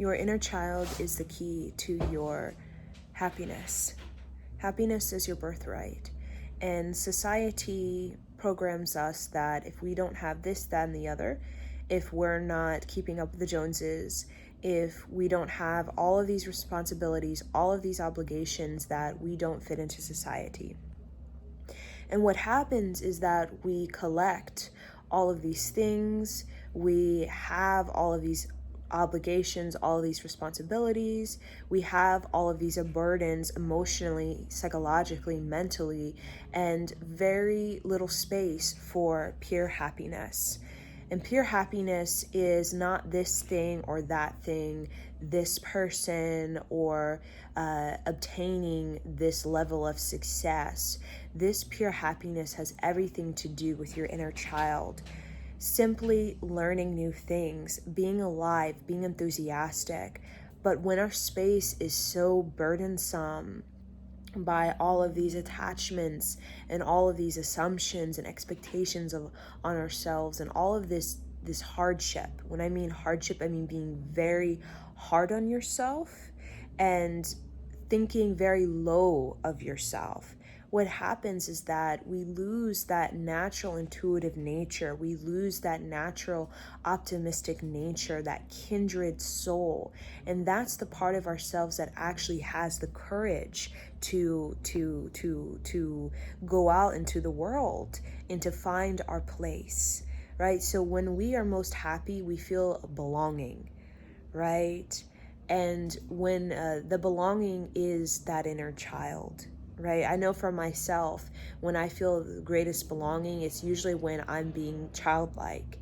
Your inner child is the key to your happiness. Happiness is your birthright. And society programs us that if we don't have this, that, and the other, if we're not keeping up with the Joneses, if we don't have all of these responsibilities, all of these obligations, that we don't fit into society. And what happens is that we collect all of these things, we have all of these obligations, all of these responsibilities, we have all of these burdens emotionally, psychologically, mentally, and very little space for pure happiness. And pure happiness is not this thing or that thing, this person, or obtaining this level of success. This pure happiness has everything to do with your inner child. Simply learning new things, being alive, being enthusiastic. But when our space is so burdensome by all of these attachments and all of these assumptions and expectations on ourselves and all of this hardship. When I mean hardship, I mean being very hard on yourself and thinking very low of yourself. What happens is that we lose that natural intuitive nature. We lose that natural optimistic nature, that kindred soul. And that's the part of ourselves that actually has the courage to go out into the world and to find our place, right? So when we are most happy, we feel belonging, right? And when the belonging is that inner child, right? I know for myself, when I feel the greatest belonging, it's usually when I'm being childlike.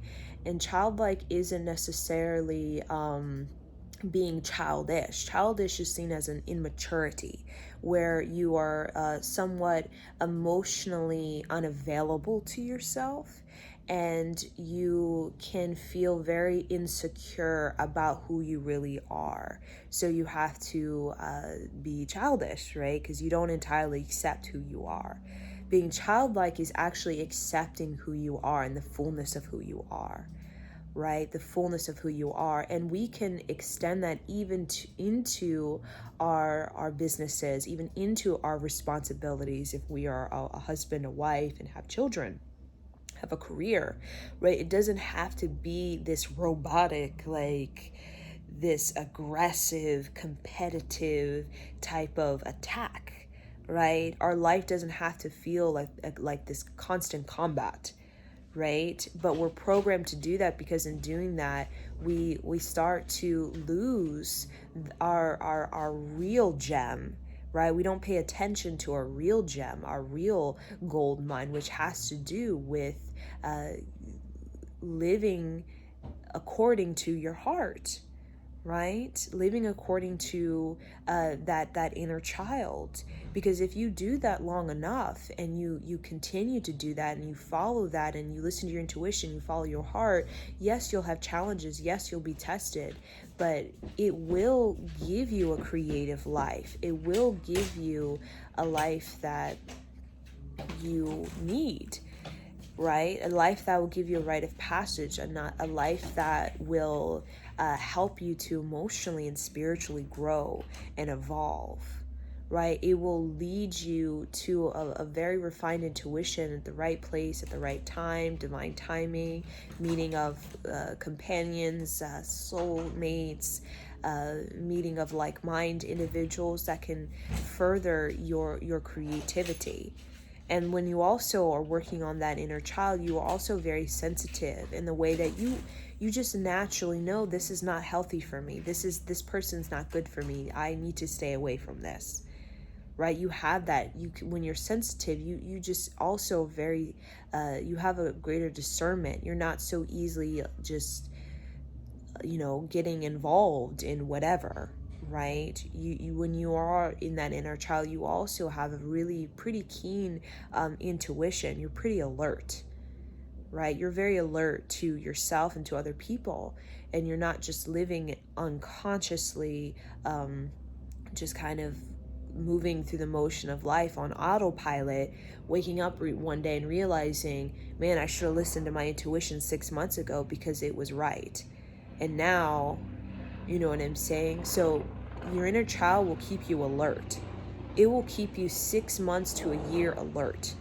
And childlike isn't necessarily being childish. Childish is seen as an immaturity, where you are somewhat emotionally unavailable to yourself, and you can feel very insecure about who you really are. So you have to be childish, right? Because you don't entirely accept who you are. Being childlike is actually accepting who you are and the fullness of who you are, right? The fullness of who you are. And we can extend that even into our businesses, even into our responsibilities if we are a husband, a wife, and have children, have a career, right? It doesn't have to be this robotic, like this aggressive, competitive type of attack, right? Our life doesn't have to feel like this constant combat, right? But we're programmed to do that because in doing that, we start to lose our real gem, right? We don't pay attention to our real gem, our real gold mine, which has to do with living according to your heart, right? Living according to that inner child. Because if you do that long enough and you continue to do that and you follow that and you listen to your intuition, you follow your heart, yes, you'll have challenges, yes, you'll be tested, but it will give you a creative life. It will give you a life that you need, right? A life that will give you a rite of passage, and not a life that will help you to emotionally and spiritually grow and evolve, right? It will lead you to a very refined intuition at the right place, at the right time, divine timing, meeting of companions, soulmates, meeting of like-minded individuals that can further your creativity. And when you also are working on that inner child, you are also very sensitive in the way that you just naturally know this is not healthy for me. This person's not good for me. I need to stay away from this. Right? You have that. When you're sensitive, you just also very you have a greater discernment. You're not so easily just getting involved in whatever, right? You when you are in that inner child, you also have a really pretty keen intuition. You're pretty alert, right? You're very alert to yourself and to other people, and you're not just living unconsciously, just kind of moving through the motion of life on autopilot, waking up one day and realizing, man, I should have listened to my intuition 6 months ago because it was right. And now You know what I'm saying? So your inner child will keep you alert. It will keep you 6 months to a year alert,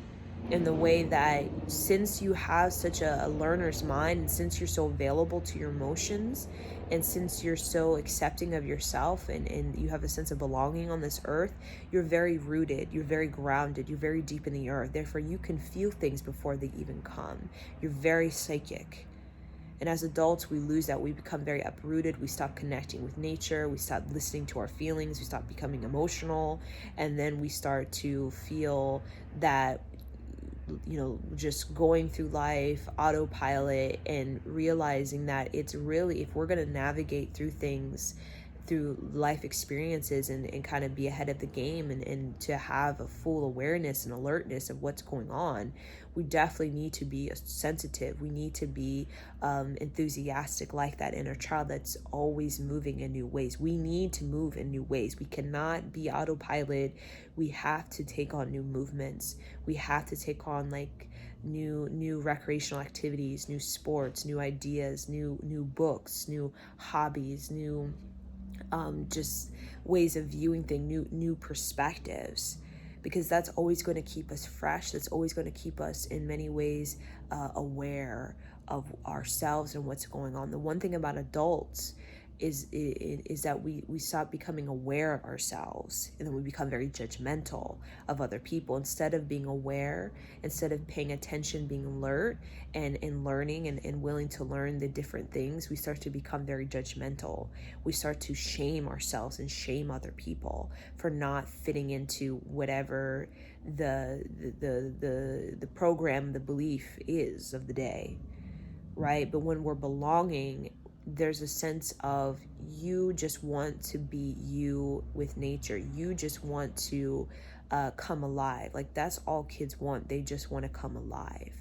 in the way that, since you have such a learner's mind, and since you're so available to your emotions, and since you're so accepting of yourself, and you have a sense of belonging on this earth, you're very rooted, you're very grounded, you're very deep in the earth. Therefore, you can feel things before they even come. You're very psychic. And as adults, we lose that. We become very uprooted. We stop connecting with nature. We stop listening to our feelings. We stop becoming emotional. And then we start to feel that, just going through life, autopilot, and realizing that it's really, if we're going to navigate through things, through life experiences, and kind of be ahead of the game, and to have a full awareness and alertness of what's going on, we definitely need to be sensitive. We need to be enthusiastic, like that inner child that's always moving in new ways. We need to move in new ways. We cannot be autopilot. We have to take on new movements. We have to take on new recreational activities, new sports, new ideas, new books, new hobbies, new just ways of viewing things, new perspectives, because that's always going to keep us fresh. That's always going to keep us in many ways aware of ourselves and what's going on. The one thing about adults is that we stop becoming aware of ourselves, and then we become very judgmental of other people, instead of being aware, instead of paying attention, being alert, and learning, and willing to learn the different things. We start to become very judgmental. We start to shame ourselves and shame other people for not fitting into whatever the program, the belief is of the day, right? But when we're belonging, there's a sense of, you just want to be you with nature. You just want to come alive. Like, that's all kids want. They just want to come alive.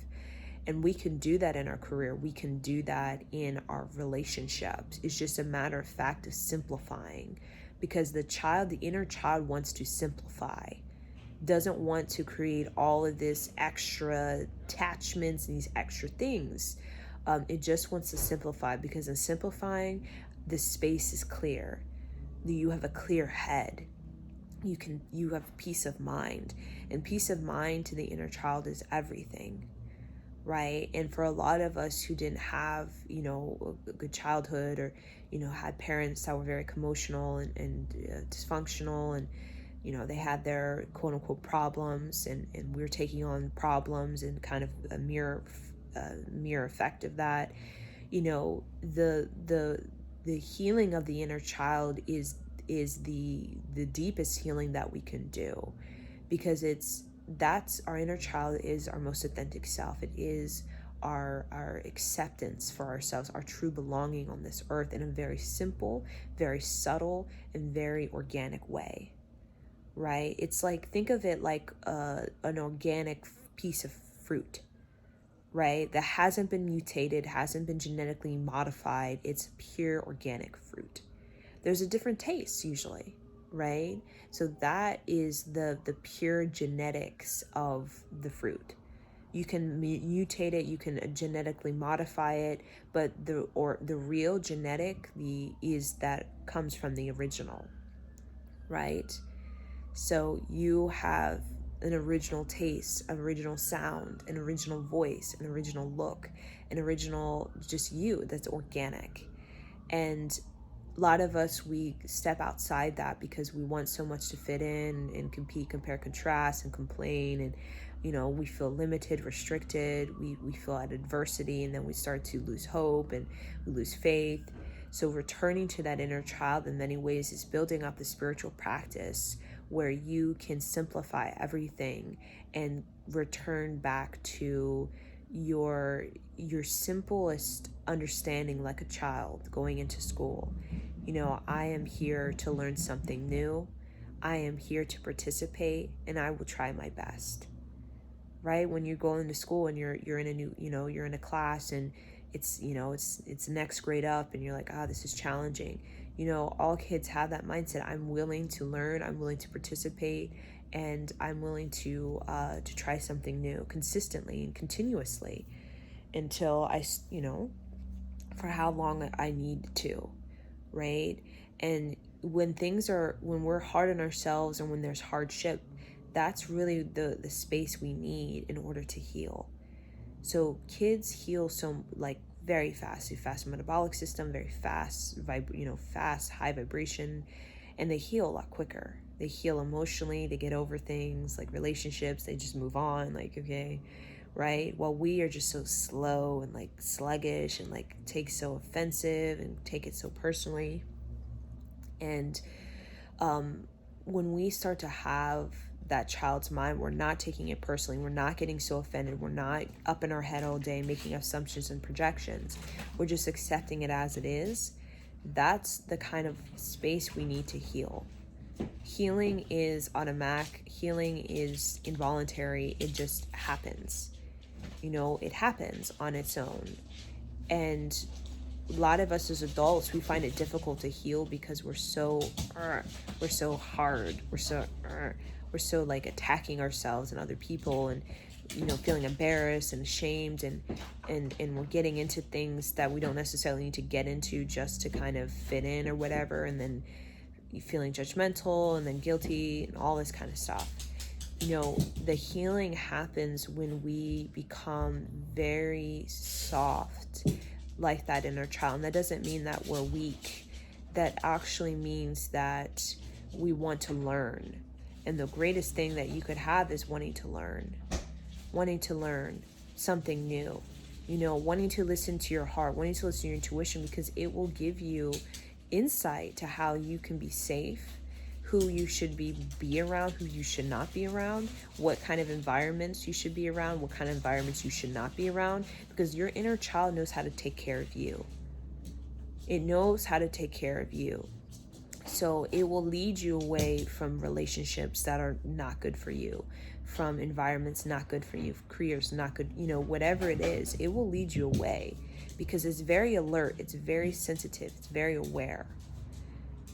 And we can do that in our career. We can do that in our relationships. It's just a matter of fact of simplifying, because the inner child wants to simplify, doesn't want to create all of this extra attachments and these extra things. It just wants to simplify, because in simplifying, the space is clear. You have a clear head. You have peace of mind, and peace of mind to the inner child is everything, right? And for a lot of us who didn't have, a good childhood, or, had parents that were very emotional and dysfunctional, and, they had their quote unquote problems, and we're taking on problems, and kind of a mirror effect of that. The healing of the inner child is the deepest healing that we can do, because that's our inner child is our most authentic self. It is our acceptance for ourselves, our true belonging on this earth, in a very simple, very subtle, and very organic way, right? It's like, think of it like an organic piece of fruit, right? That hasn't been mutated, hasn't been genetically modified. It's pure organic fruit. There's a different taste usually, right? So that is the pure genetics of the fruit. You can mutate it, you can genetically modify it, but the real genetic is that comes from the original, right? So you have an original taste, an original sound, an original voice, an original look, an original just you that's organic. And a lot of us, we step outside that because we want so much to fit in and compete, compare, contrast, and complain. And, we feel limited, restricted. We feel at adversity, and then we start to lose hope, and we lose faith. So returning to that inner child in many ways is building up the spiritual practice where you can simplify everything and return back to your simplest understanding, like a child going into school. I am here to learn something new. I am here to participate, and I will try my best. Right? When you go into school and you're in a new, you're in a class, and it's next grade up, and you're like, this is challenging. All kids have that mindset. I'm willing to learn, I'm willing to participate, and I'm willing to try something new consistently and continuously until I, for how long I need to, right? And when we're hard on ourselves and when there's hardship, that's really the space we need in order to heal. So kids heal so like very fast, a fast metabolic system, very fast, fast, high vibration, and they heal a lot quicker. They heal emotionally, they get over things like relationships, they just move on, like, okay, right? While we are just so slow and like sluggish and like take so offensive and take it so personally. And when we start to have that child's mind, we're not taking it personally, we're not getting so offended, we're not up in our head all day making assumptions and projections, we're just accepting it as it is. That's the kind of space we need to heal. Healing is automatic, healing is involuntary, it just happens. It happens on its own. And a lot of us as adults, we find it difficult to heal because we're so hard, we're so like attacking ourselves and other people, and feeling embarrassed and ashamed, and we're getting into things that we don't necessarily need to get into just to kind of fit in or whatever, and then feeling judgmental and then guilty and all this kind of stuff. The healing happens when we become very soft like that inner child. And that doesn't mean that we're weak. That actually means that we want to learn. And the greatest thing that you could have is wanting to learn something new, wanting to listen to your heart, wanting to listen to your intuition, because it will give you insight to how you can be safe, who you should be around, who you should not be around, what kind of environments you should be around, what kind of environments you should not be around, because your inner child knows how to take care of you. It knows how to take care of you. So it will lead you away from relationships that are not good for you, from environments not good for you, careers not good, whatever it is, it will lead you away, because it's very alert, it's very sensitive, it's very aware.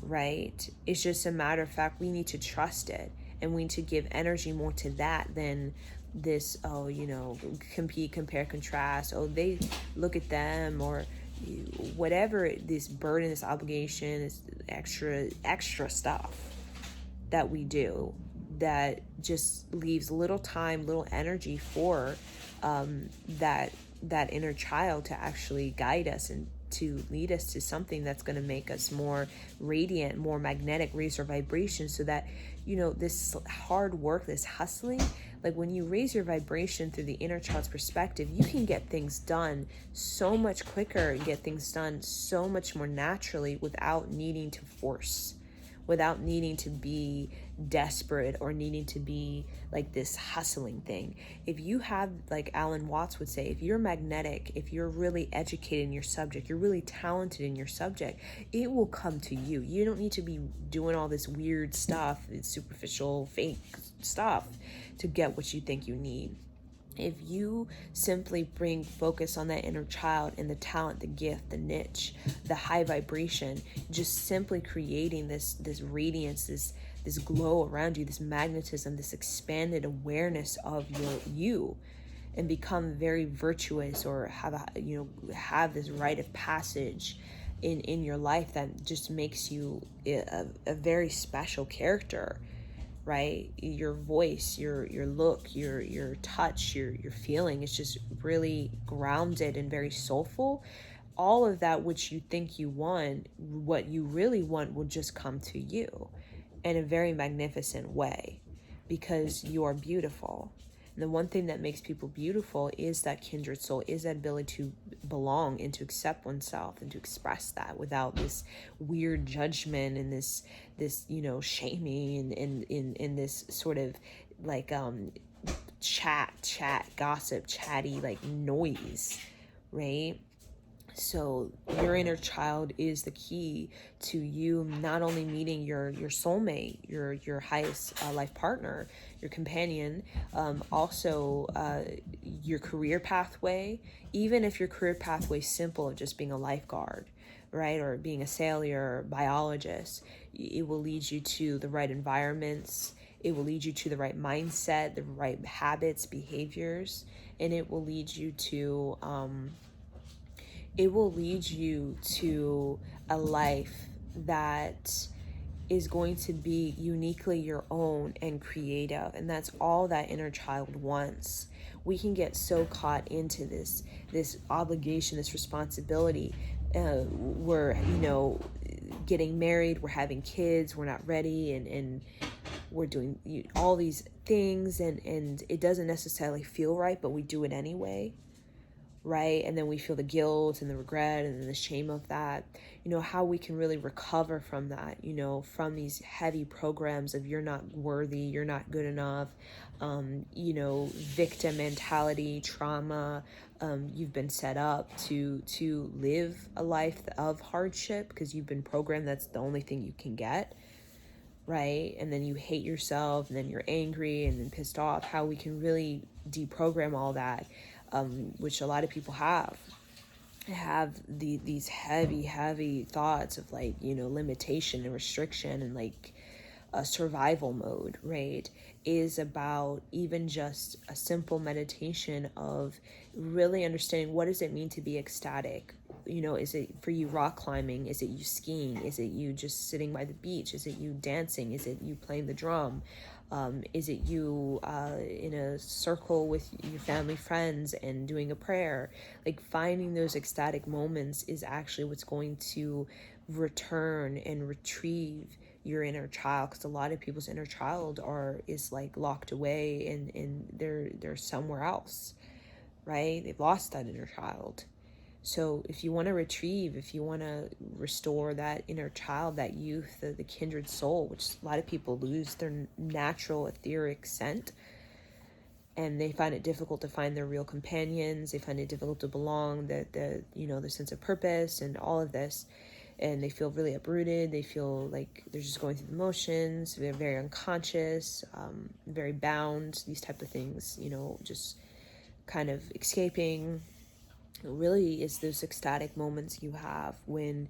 Right? It's just a matter of fact, we need to trust it, and we need to give energy more to that than this, compete, compare, contrast, they look at them, or whatever, this burden, this obligation, this extra stuff that we do that just leaves little time, little energy for that inner child to actually guide us and to lead us to something that's going to make us more radiant, more magnetic, raise our vibration, so that this hard work, this hustling, like when you raise your vibration through the inner child's perspective, you can get things done so much quicker and get things done so much more naturally without needing to force, without needing to be desperate or needing to be like this hustling thing. If you have, like Alan Watts would say, if you're magnetic, if you're really educated in your subject, you're really talented in your subject, it will come to you. You don't need to be doing all this weird stuff, superficial, fake stuff to get what you think you need. If you simply bring focus on that inner child and the talent, the gift, the niche, the high vibration, just simply creating this radiance, this glow around you, this magnetism, this expanded awareness of you, and become very virtuous, or have this rite of passage in your life that just makes you a very special character. Right? Your voice, your look, your touch, your feeling is just really grounded and very soulful. All of that which you think you want, what you really want, will just come to you in a very magnificent way, because you are beautiful. And the one thing that makes people beautiful is that kindred soul, is that ability to belong and to accept oneself and to express that without this weird judgment and this shaming and in this sort of like chat, gossip, chatty like noise, right? So your inner child is the key to you not only meeting your soulmate, your highest life partner, your companion, also your career pathway. Even if your career pathway is simple of just being a lifeguard, right, or being a sailor, or biologist, it will lead you to the right environments. It will lead you to the right mindset, the right habits, behaviors, and it will lead you to a life that is going to be uniquely your own and creative. And that's all that inner child wants. We can get so caught into this obligation, this responsibility. We're, getting married, we're having kids, we're not ready, and we're doing all these things, and it doesn't necessarily feel right, but we do it anyway, right? And then we feel the guilt and the regret and the shame of that. How we can really recover from that, from these heavy programs of you're not worthy, you're not good enough, victim mentality, trauma. You've been set up to live a life of hardship because you've been programmed that's the only thing you can get, right? And then you hate yourself, and then you're angry and then pissed off. How we can really deprogram all that, which a lot of people have these heavy thoughts of limitation and restriction and a survival mode, right? Is about even just a simple meditation of really understanding what does it mean to be ecstatic. Is it for you rock climbing? Is it you skiing? Is it you just sitting by the beach? Is it you dancing? Is it you playing the drum? Is it you in a circle with your family, friends, and doing a prayer? Finding those ecstatic moments is actually what's going to return and retrieve your inner child, because a lot of people's inner child is locked away and they're somewhere else, right? They've lost that inner child. So if you want to retrieve, if you want to restore that inner child, that youth, the kindred soul, which a lot of people lose their natural etheric scent, and they find it difficult to find their real companions. They find it difficult to belong, the sense of purpose and all of this. And they feel really uprooted. They feel like they're just going through the motions. They're very unconscious, very bound, these type of things, just kind of escaping. It really is those ecstatic moments you have when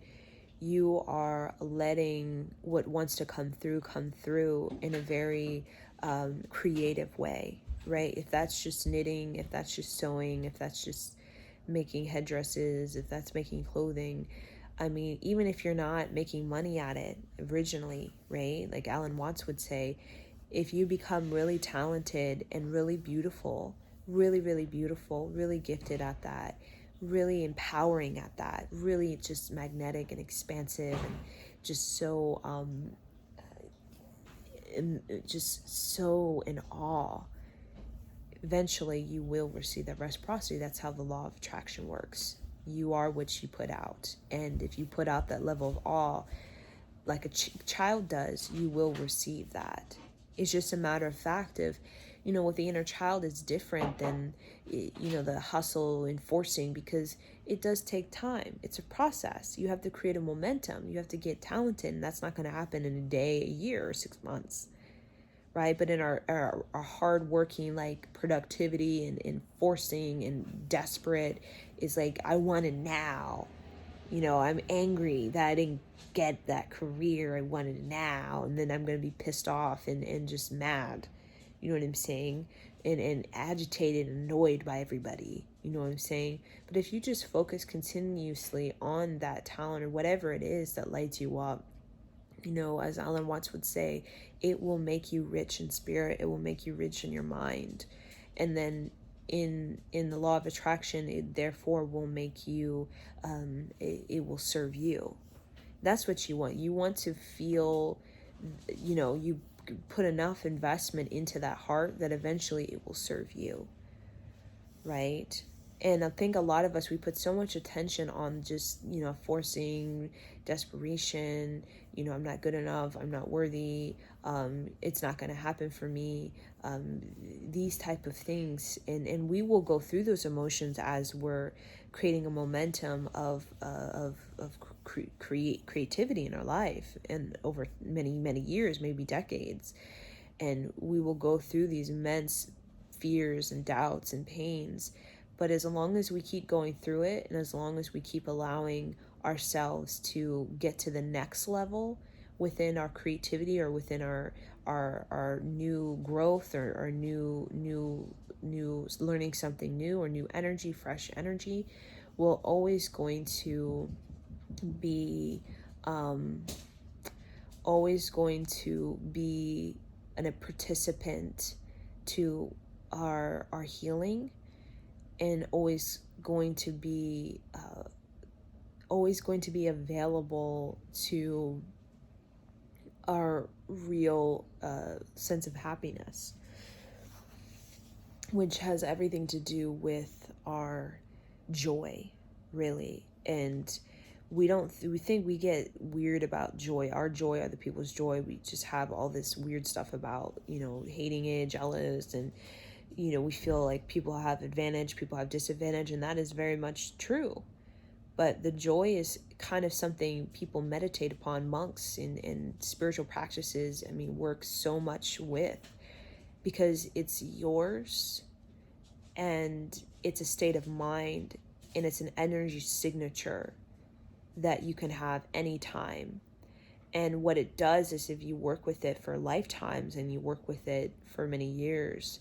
you are letting what wants to come through in a very creative way, right? If that's just knitting, if that's just sewing, if that's just making headdresses, if that's making clothing. I mean, even if you're not making money at it originally, right? Like Alan Watts would say, if you become really talented and really beautiful, really beautiful, really gifted at that, really empowering at that, really just magnetic and expansive and just so just so in awe, eventually you will receive that reciprocity. That's how the law of attraction works. You are what you put out, and if you put out that level of awe like a child does, you will receive that. It's just a matter of fact of, with the inner child, it's different than, the hustle and forcing, because it does take time. It's a process. You have to create a momentum. You have to get talented, and that's not going to happen in a day, a year, or 6 months, right? But in our hard working, productivity and forcing and desperate is I want it now. I'm angry that I didn't get that career I wanted now, and then I'm going to be pissed off and just mad. You know what I'm saying? And agitated and annoyed by everybody. You know what I'm saying? But if you just focus continuously on that talent or whatever it is that lights you up, as Alan Watts would say, it will make you rich in spirit. It will make you rich in your mind. And then in the law of attraction, it therefore will make you, it will serve you. That's what you want. You want to feel, you put enough investment into that heart that eventually it will serve you, right? And I think a lot of us, we put so much attention on just, forcing, desperation, I'm not good enough, I'm not worthy, it's not going to happen for me, these type of things. And we will go through those emotions as we're creating a momentum of creativity in our life, and over many years, maybe decades. And we will go through these immense fears and doubts and pains. But as long as we keep going through it, and as long as we keep allowing ourselves to get to the next level within our creativity, or within our new growth, or our new learning something new, or new energy, fresh energy, we're always going to be always going to be a participant to our healing, and always going to be available to our real sense of happiness, which has everything to do with our joy, really. And we think we get weird about joy. Our joy, other people's joy. We just have all this weird stuff about, hating it, jealous, and, we feel like people have advantage, people have disadvantage, and that is very much true. But the joy is kind of something people meditate upon, monks and spiritual practices, work so much with, because it's yours, and it's a state of mind, and it's an energy signature that you can have anytime. And what it does is, if you work with it for lifetimes and you work with it for many years,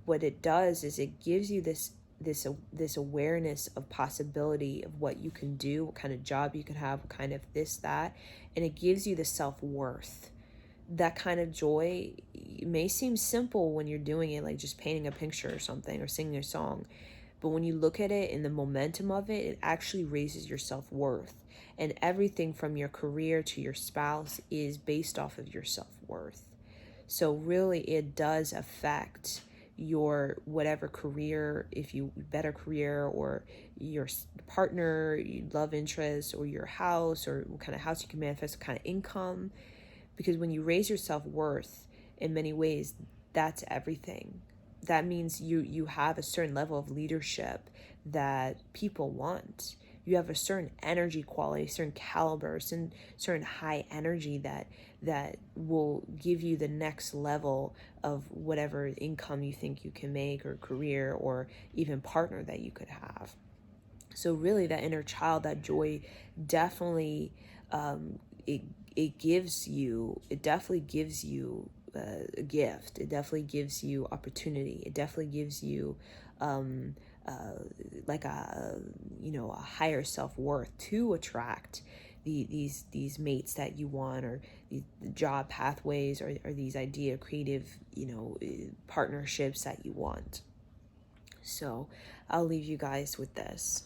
what it does is it gives you this awareness of possibility of what you can do, what kind of job you can have, what kind of this, that, and it gives you the self-worth. That kind of joy may seem simple when you're doing it, like just painting a picture or something, or singing a song. But when you look at it in the momentum of it, it actually raises your self-worth. And everything from your career to your spouse is based off of your self-worth. So really, it does affect your whatever career, if you better career, or your partner, your love interest, or your house, or what kind of house you can manifest, what kind of income. Because when you raise your self-worth, in many ways, that's everything. That means you have a certain level of leadership that people want. You have a certain energy quality, certain caliber, certain high energy that will give you the next level of whatever income you think you can make, or career, or even partner that you could have. So really, that inner child, that joy, definitely it definitely gives you a gift. It definitely gives you opportunity. It definitely gives you like a higher self-worth to attract these mates that you want, or these job pathways, or these creative partnerships that you want. So I'll leave you guys with this.